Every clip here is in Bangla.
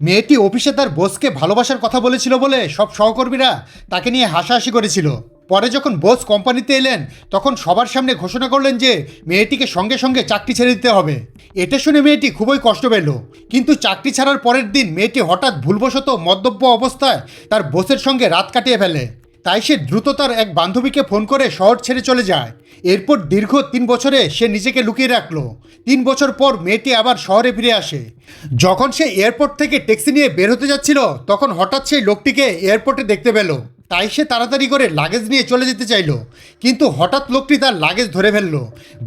মেয়েটি অফিসে তার বসকে ভালোবাসার কথা বলেছিল বলে সব সহকর্মীরা তাকে নিয়ে হাসাহাসি করেছিল। পরে যখন বস কোম্পানিতে এলেন তখন সবার সামনে ঘোষণা করলেন যে মেয়েটিকে সঙ্গে সঙ্গে চাকরি ছেড়ে দিতে হবে। এটা শুনে মেয়েটি খুবই কষ্ট পেল। কিন্তু চাকরি ছাড়ার পরের দিন মেয়েটি হঠাৎ ভুলবশত মদ্যপ অবস্থায় তার বসের সঙ্গে রাত কাটিয়ে ফেলে। তাই সে দ্রুত তার এক বান্ধবীকে ফোন করে শহর ছেড়ে চলে যায়। এরপর দীর্ঘ 3 বছরে সে নিজেকে লুকিয়ে রাখলো। 3 বছর পর মেয়েটি আবার শহরে ফিরে আসে। যখন সে এয়ারপোর্ট থেকে ট্যাক্সি নিয়ে বের হতে যাচ্ছিল তখন হঠাৎ সেই লোকটিকে এয়ারপোর্টে দেখতে পেল। তাই সে তাড়াতাড়ি করে লাগেজ নিয়ে চলে যেতে চাইল, কিন্তু হঠাৎ লোকটি তার লাগেজ ধরে ফেলল।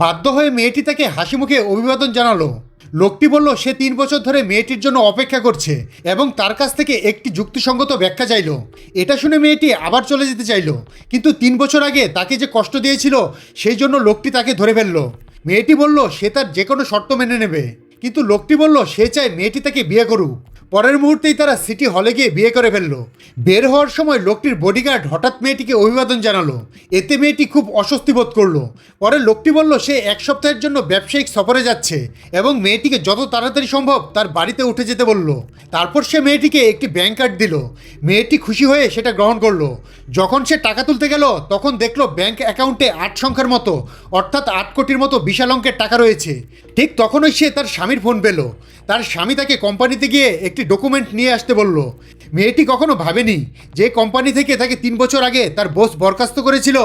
বাধ্য হয়ে মেয়েটি তাকে হাসি মুখে অভিবাদন জানালো। লোকটি বলল সে 3 বছর ধরে মেয়েটির জন্য অপেক্ষা করছে এবং তার কাছ থেকে একটি যুক্তিসঙ্গত ব্যাখ্যা চাইল। এটা শুনে মেয়েটি আবার চলে যেতে চাইল, কিন্তু 3 বছর আগে তাকে যে কষ্ট দিয়েছিল সেই জন্য লোকটি তাকে ধরে ফেলল। মেয়েটি বলল সে তার যে কোনো শর্ত মেনে নেবে, কিন্তু লোকটি বলল সে চায় মেয়েটি তাকে বিয়ে করুক। পরের মুহূর্তেই তারা সিটি হলে গিয়ে বিয়ে করে ফেললো। বের হওয়ার সময় লোকটির বডিগার্ড হঠাৎ মেয়েটিকে অভিবাদন জানালো। এতে মেয়েটি খুব অস্বস্তি বোধ করলো। পরে লোকটি বলল সে 1 সপ্তাহের জন্য ব্যবসায়িক সফরে যাচ্ছে এবং মেয়েটিকে যত তাড়াতাড়ি সম্ভব তার বাড়িতে উঠে যেতে বলল। তারপর সে মেয়েটিকে একটি ব্যাংক কার্ড দিল। মেয়েটি খুশি হয়ে সেটা গ্রহণ করলো। যখন সে টাকা তুলতে গেল তখন দেখলো ব্যাংক অ্যাকাউন্টে 8 সংখ্যার মতো, অর্থাৎ 8 কোটির মতো বিশাল অঙ্কের টাকা রয়েছে। ঠিক তখনই সে তার স্বামীর ফোন পেল। তার স্বামী তাকে কোম্পানিতে গিয়ে একটি ডকুমেন্ট নিয়ে আসতে বলল। মেয়েটি কখনো ভাবেনি যে কোম্পানি থেকে তাকে 3 বছর আগে তার বস বরখাস্ত করেছিল,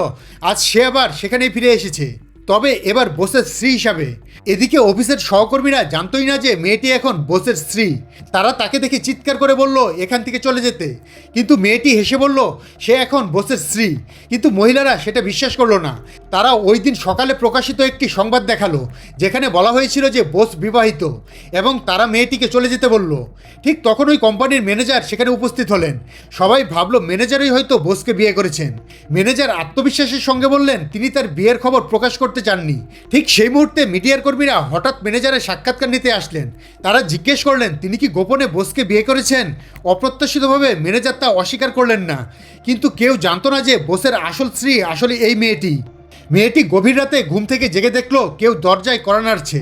আজ সে আবার সেখানেই ফিরে এসেছে, তবে এবার বসের স্ত্রী হিসাবে। এদিকে অফিসের সহকর্মীরা জানতোই না যে মেয়েটি এখন বসের স্ত্রী। তারা তাকে দেখে চিৎকার করে বলল এখান থেকে চলে যেতে, কিন্তু মেয়েটি হেসে বলল সে এখন বসের স্ত্রী। কিন্তু মহিলারা সেটা বিশ্বাস করলো না। তারা ওই দিন সকালে প্রকাশিত একটি সংবাদ দেখালো যেখানে বলা হয়েছিল যে বস বিবাহিত এবং তারা মেয়েটিকে চলে যেতে বলল। ঠিক তখন ওই কোম্পানির ম্যানেজার সেখানে উপস্থিত হলেন। সবাই ভাবলো ম্যানেজারই হয়তো বসকে বিয়ে করেছেন। ম্যানেজার আত্মবিশ্বাসের সঙ্গে বললেন তিনি তার বিয়ের খবর প্রকাশ করতে চাননি। ঠিক সেই মুহূর্তে মিডিয়ার কর্মীরা হঠাৎ ম্যানেজারের সাক্ষাৎকার নিতে আসলেন। তারা জিজ্ঞেস করলেন তিনি কি গোপনে বসকে বিয়ে করেছেন। অপ্রত্যাশিতভাবে ম্যানেজার তা অস্বীকার করলেন না, কিন্তু কেউ জানতো না যে বসের আসল স্ত্রী আসলে এই মেয়েটি। মেয়েটি গভীর রাতে ঘুম থেকে জেগে দেখলো কেউ দরজায় কড়া নাড়ছে।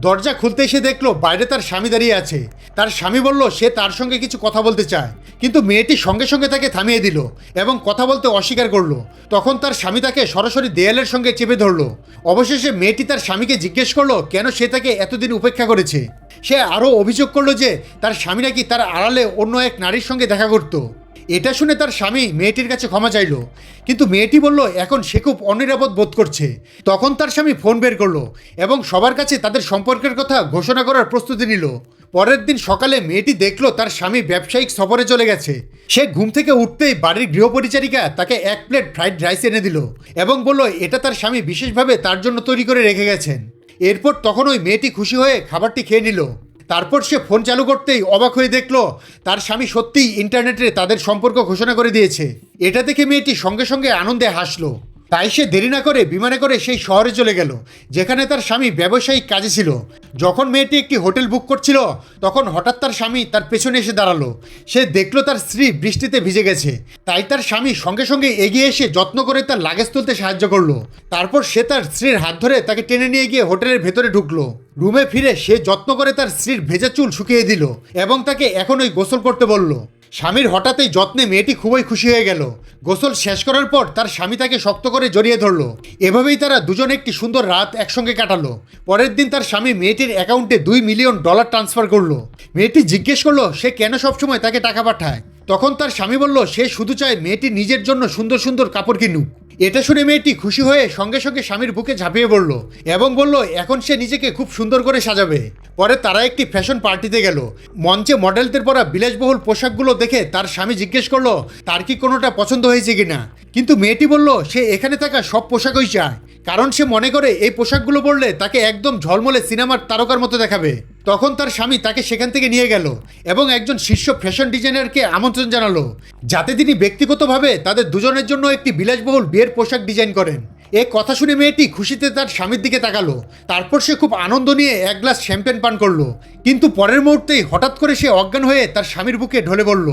দরজা খুলতে এসে দেখলো বাইরে তার স্বামী দাঁড়িয়ে আছে। তার স্বামী বলল সে তার সঙ্গে কিছু কথা বলতে চায়, কিন্তু মেয়েটি সঙ্গে সঙ্গে তাকে থামিয়ে দিল এবং কথা বলতে অস্বীকার করলো। তখন তার স্বামী তাকে সরাসরি দেয়ালের সঙ্গে চেপে ধরলো। অবশেষে মেয়েটি তার স্বামীকে জিজ্ঞেস করলো কেন সে তাকে এতদিন উপেক্ষা করেছে। সে আরও অভিযোগ করলো যে তার স্বামী নাকি তার আড়ালে অন্য এক নারীর সঙ্গে দেখা করতো। এটা শুনে তার স্বামী মেয়েটির কাছে ক্ষমা চাইল, কিন্তু মেয়েটি বলল এখন সে খুব অনিরাপদ বোধ করছে। তখন তার স্বামী ফোন বের করলো এবং সবার কাছে তাদের সম্পর্কের কথা ঘোষণা করার প্রস্তুতি নিল। পরের দিন সকালে মেয়েটি দেখলো তার স্বামী ব্যবসায়িক সফরে চলে গেছে। সে ঘুম থেকে উঠতেই বাড়ির গৃহপরিচারিকা তাকে 1 প্লেট ফ্রাইড রাইস এনে দিল এবং বলল এটা তার স্বামী বিশেষভাবে তার জন্য তৈরি করে রেখে গেছেন। এরপর তখন ওই মেয়েটি খুশি হয়ে খাবারটি খেয়ে নিল। তারপর সে ফোন চালু করতেই অবাক হয়ে দেখলো তার স্বামী সত্যিই ইন্টারনেটে তাদের সম্পর্ক ঘোষণা করে দিয়েছে। এটা দেখে মেয়েটি সঙ্গে সঙ্গে আনন্দে হাসলো। তাই সে দেরি না করে বিমানে করে সেই শহরে চলে গেল যেখানে তার স্বামী ব্যবসায়িক কাজে ছিল। যখন মেয়েটি একটি হোটেল বুক করছিল তখন হঠাৎ তার স্বামী তার পেছনে এসে দাঁড়ালো। সে দেখলো তার স্ত্রী বৃষ্টিতে ভিজে গেছে। তাই তার স্বামী সঙ্গে সঙ্গে এগিয়ে এসে যত্ন করে তার লাগেজ তুলতে সাহায্য করলো। তারপর সে তার স্ত্রীর হাত ধরে তাকে টেনে নিয়ে গিয়ে হোটেলের ভেতরে ঢুকলো। রুমে ফিরে সে যত্ন করে তার স্ত্রীর ভেজা চুল শুকিয়ে দিল এবং তাকে এখনই গোসল করতে বলল। স্বামীর হঠাৎই যত্নে মেয়েটি খুবই খুশি হয়ে গেল। গোসল শেষ করার পর তার স্বামী তাকে শক্ত করে জড়িয়ে ধরলো। এভাবেই তারা দুজন একটি সুন্দর রাত একসঙ্গে কাটালো। পরের দিন তার স্বামী মেয়েটির অ্যাকাউন্টে $2 মিলিয়ন ট্রান্সফার করলো। মেয়েটি জিজ্ঞেস করলো সে কেন সবসময় তাকে টাকা পাঠায়। তখন তার স্বামী বলল সে শুধু চায় মেয়েটি নিজের জন্য সুন্দর সুন্দর কাপড় কিনুক। এটা শুনে মেয়েটি খুশি হয়ে সঙ্গে সঙ্গে স্বামীর বুকে ঝাঁপিয়ে পড়ল এবং বলল এখন সে নিজেকে খুব সুন্দর করে সাজাবে। পরে তারা একটি ফ্যাশন পার্টিতে গেল। মঞ্চে মডেলদের পরা বিলাসবহুল পোশাকগুলো দেখে তার স্বামী জিজ্ঞেস করলো তার কি কোনোটা পছন্দ হয়েছে কিনা, কিন্তু মেয়েটি বলল সে এখানে থাকা সব পোশাকই চায়, কারণ সে মনে করে এই পোশাকগুলো পরলে তাকে একদম ঝলমলে সিনেমার তারকার মতো দেখাবে। তখন তার স্বামী তাকে সেখান থেকে নিয়ে গেল এবং একজন শীর্ষ ফ্যাশন ডিজাইনারকে আমন্ত্রণ জানালো যাতে তিনি ব্যক্তিগতভাবে তাদের দুজনের জন্য একটি বিলাসবহুল বিয়ের পোশাক ডিজাইন করেন। এই কথা শুনে মেয়েটি খুশিতে তার স্বামীর দিকে তাকালো। তারপর সে খুব আনন্দ নিয়ে 1 গ্লাস শ্যাম্পেন পান করলো, কিন্তু পরের মুহূর্তেই হঠাৎ করে সে অজ্ঞান হয়ে তার স্বামীর বুকে ঢলে পড়ল।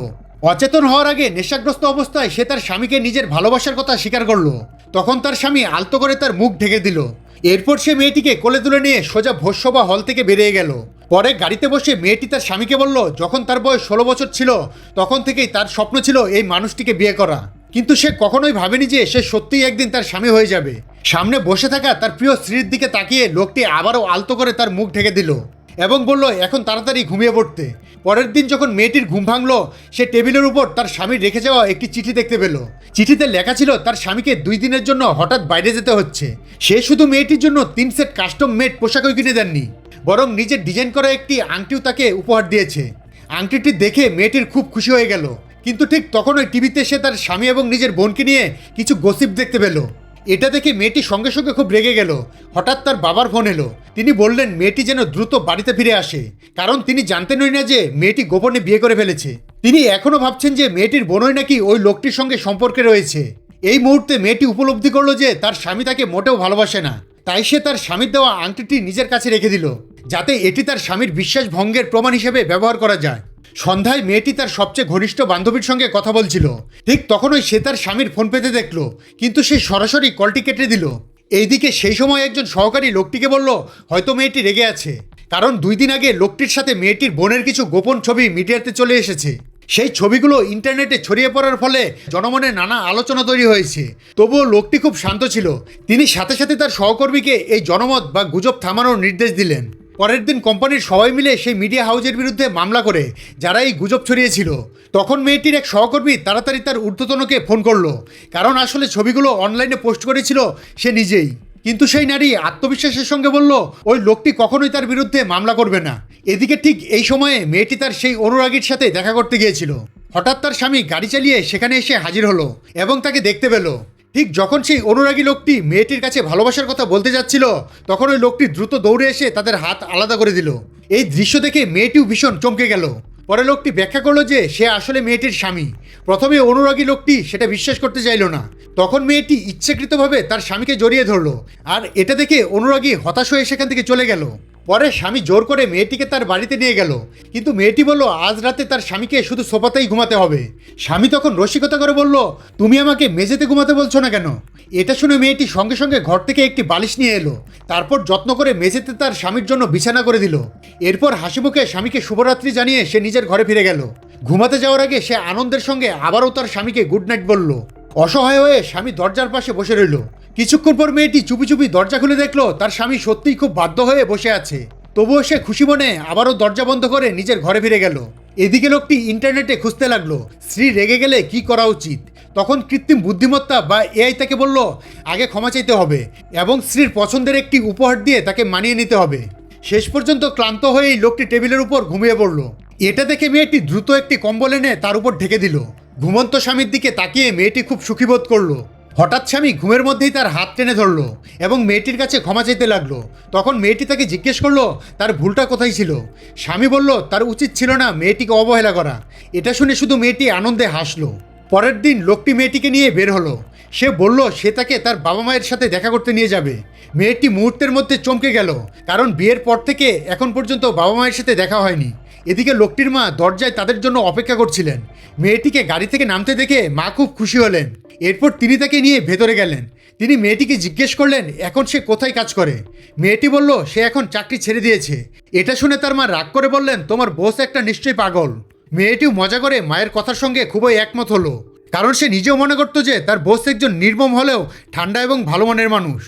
অচেতন হওয়ার আগে নেশাগ্রস্ত অবস্থায় সে তার স্বামীকে নিজের ভালোবাসার কথা স্বীকার করলো। তখন তার স্বামী আলতো করে তার মুখ ঢেকে দিল এরপর সে মেয়েটিকে কোলে তুলে নিয়ে সোজা ভোজসভা হল থেকে বেরিয়ে গেল। পরে গাড়িতে বসে মেয়েটি তার স্বামীকে বলল, যখন তার বয়স 16 বছর ছিল তখন থেকেই তার স্বপ্ন ছিল এই মানুষটিকে বিয়ে করা, কিন্তু সে কখনোই ভাবেনি যে সে সত্যিই একদিন তার স্বামী হয়ে যাবে। সামনে বসে থাকা তার প্রিয় স্ত্রীর দিকে তাকিয়ে লোকটি আবারও আলতো করে তার মুখ ঢেকে দিল এবং বলল এখন তাড়াতাড়ি ঘুমিয়ে পড়তে। পরের দিন যখন মেয়েটির ঘুম ভাঙলো, সে টেবিলের উপর তার স্বামীর রেখে যাওয়া একটি চিঠি দেখতে পেল। চিঠিতে লেখা ছিল তার স্বামীকে 2 দিনের জন্য হঠাৎ বাইরে যেতে হচ্ছে। সে শুধু মেয়েটির জন্য 3 সেট কাস্টম মেড পোশাকও কিনে দেননি, বরং নিজের ডিজাইন করা একটি আংটিও তাকে উপহার দিয়েছে। আংটিটি দেখে মেয়েটির খুব খুশি হয়ে গেল, কিন্তু ঠিক তখনই টিভিতে সে তার স্বামী এবং নিজের বোনকে নিয়ে কিছু গসিপ দেখতে পেল। এটা দেখে মেয়েটি সঙ্গে সঙ্গে খুব রেগে গেল। হঠাৎ তার বাবার ফোন এলো। তিনি বললেন মেয়েটি যেন দ্রুত বাড়িতে ফিরে আসে, কারণ তিনি জানতেনই না যে মেয়েটি গোপনে বিয়ে করে ফেলেছে। তিনি এখনও ভাবছেন যে মেয়েটির বোনই নাকি ওই লোকটির সঙ্গে সম্পর্কে রয়েছে। এই মুহূর্তে মেয়েটি উপলব্ধি করলো যে তার স্বামী তাকে মোটেও ভালোবাসে না। তাই সে তার স্বামীর দেওয়া আংটিটি নিজের কাছে রেখে দিল, যাতে এটি তার স্বামীর বিশ্বাস ভঙ্গের প্রমাণ হিসেবে ব্যবহার করা যায়। সন্ধ্যায় মেয়েটি তার সবচেয়ে ঘনিষ্ঠ বান্ধবীর সঙ্গে কথা বলছিল। ঠিক তখনই সে তার স্বামীর ফোন পেতে দেখলো, কিন্তু সে সরাসরি কলটি কেটে দিল। এইদিকে সেই সময় একজন সহকারী লোকটিকে বলল হয়তো মেয়েটি রেগে আছে, কারণ 2 দিন আগে লোকটির সাথে মেয়েটির বোনের কিছু গোপন ছবি মিডিয়াতে চলে এসেছে। সেই ছবিগুলো ইন্টারনেটে ছড়িয়ে পড়ার ফলে জনমনে নানা আলোচনা তৈরি হয়েছে। তবুও লোকটি খুব শান্ত ছিল। তিনি সাথে সাথে তার সহকর্মীকে এই জনমত বা গুজব থামানোর নির্দেশ দিলেন। পরের দিন কোম্পানির সবাই মিলে সেই মিডিয়া হাউজের বিরুদ্ধে মামলা করে, যারা এই গুজব ছড়িয়েছিল। তখন মেয়েটির এক সহকর্মী তাড়াতাড়ি তার ঊর্ধ্বতনকে ফোন করলো, কারণ আসলে ছবিগুলো অনলাইনে পোস্ট করেছিল সে নিজেই। কিন্তু সেই নারী আত্মবিশ্বাসের সঙ্গে বলল ওই লোকটি কখনোই তার বিরুদ্ধে মামলা করবে না। এদিকে ঠিক এই সময়ে মেয়েটি তার সেই অনুরাগীর সাথে দেখা করতে গিয়েছিল। হঠাৎ তার স্বামী গাড়ি চালিয়ে সেখানে এসে হাজির হলো এবং তাকে দেখতে পেল। ঠিক যখন সেই অনুরাগী লোকটি মেয়েটির কাছে ভালোবাসার কথা বলতে যাচ্ছিল, তখন ওই লোকটি দ্রুত দৌড়ে এসে তাদের হাত আলাদা করে দিল। এই দৃশ্য দেখে মেয়েটিও ভীষণ চমকে গেল। পরে লোকটি ব্যাখ্যা করলো যে সে আসলে মেয়েটির স্বামী। প্রথমে অনুরাগী লোকটি সেটা বিশ্বাস করতে চাইল না। তখন মেয়েটি ইচ্ছাকৃতভাবে তার স্বামীকে জড়িয়ে ধরলো, আর এটা দেখে অনুরাগী হতাশ হয়ে সেখান থেকে চলে গেল। পরে স্বামী জোর করে মেয়েটিকে তার বাড়িতে নিয়ে গেল, কিন্তু মেয়েটি বলল আজ রাতে তার স্বামীকে শুধু সোফাতেই ঘুমাতে হবে। স্বামী তখন রসিকতা করে বলল তুমি আমাকে মেঝেতে ঘুমাতে বলছো না কেন? এটা শুনে মেয়েটি সঙ্গে সঙ্গে ঘর থেকে একটি বালিশ নিয়ে এলো, তারপর যত্ন করে মেঝেতে তার স্বামীর জন্য বিছানা করে দিল। এরপর হাসিমুখে স্বামীকে শুভরাত্রি জানিয়ে সে নিজের ঘরে ফিরে গেল। ঘুমাতে যাওয়ার আগে সে আনন্দের সঙ্গে আবারও তার স্বামীকে গুড নাইট বলল। অসহায় হয়ে স্বামী দরজার পাশে বসে রইল। কিছুক্ষণ পর মেয়েটি চুপি চুপি দরজা খুলে দেখলো তার স্বামী সত্যিই খুব বাধ্য হয়ে বসে আছে। তবুও সে খুশি মনে আবারও দরজা বন্ধ করে নিজের ঘরে ফিরে গেল। এদিকে লোকটি ইন্টারনেটে খুঁজতে লাগলো স্ত্রী রেগে গেলে কি করা উচিত। তখন কৃত্রিম বুদ্ধিমত্তা বা এআই তাকে বলল আগে ক্ষমা চাইতে হবে এবং স্ত্রীর পছন্দের একটি উপহার দিয়ে তাকে মানিয়ে নিতে হবে। শেষ পর্যন্ত ক্লান্ত হয়েই লোকটি টেবিলের উপর ঘুমিয়ে পড়ল। এটা দেখে মেয়েটি দ্রুত একটি কম্বল এনে তার উপর ঢেকে দিল। ঘুমন্ত স্বামীর দিকে তাকিয়ে মেয়েটি খুব সুখী বোধ করলো। হঠাৎ স্বামী ঘুমের মধ্যেই তার হাত টেনে ধরলো এবং মেয়েটির কাছে ক্ষমা চাইতে লাগলো। তখন মেয়েটি তাকে জিজ্ঞেস করলো তার ভুলটা কোথায় ছিল। স্বামী বলল তার উচিত ছিল না মেয়েটিকে অবহেলা করা। এটা শুনে শুধু মেয়েটি আনন্দে হাসলো। পরের দিন লোকটি মেয়েটিকে নিয়ে বের হলো। সে বলল সে তাকে তার বাবা মায়ের সাথে দেখা করতে নিয়ে যাবে। মেয়েটি মুহূর্তের মধ্যে চমকে গেল, কারণ বিয়ের পর থেকে এখন পর্যন্ত বাবা মায়ের সাথে দেখা হয়নি। এদিকে লোকটির মা দরজায় তাদের জন্য অপেক্ষা করছিলেন। মেয়েটিকে গাড়ি থেকে নামতে দেখে মা খুব খুশি হলেন। এরপর তিনি তাকে নিয়ে ভেতরে গেলেন। তিনি মেয়েটিকে জিজ্ঞেস করলেন এখন সে কোথায় কাজ করে। মেয়েটি বলল সে এখন চাকরি ছেড়ে দিয়েছে। এটা শুনে তার মা রাগ করে বললেন তোমার বস একটা নিশ্চয়ই পাগল। মেয়েটিও মজা করে মায়ের কথার সঙ্গে খুবই একমত হলো, কারণ সে নিজেও মনে করতো যে তার বস একজন নির্মম হলেও ঠান্ডা এবং ভালো মনের মানুষ।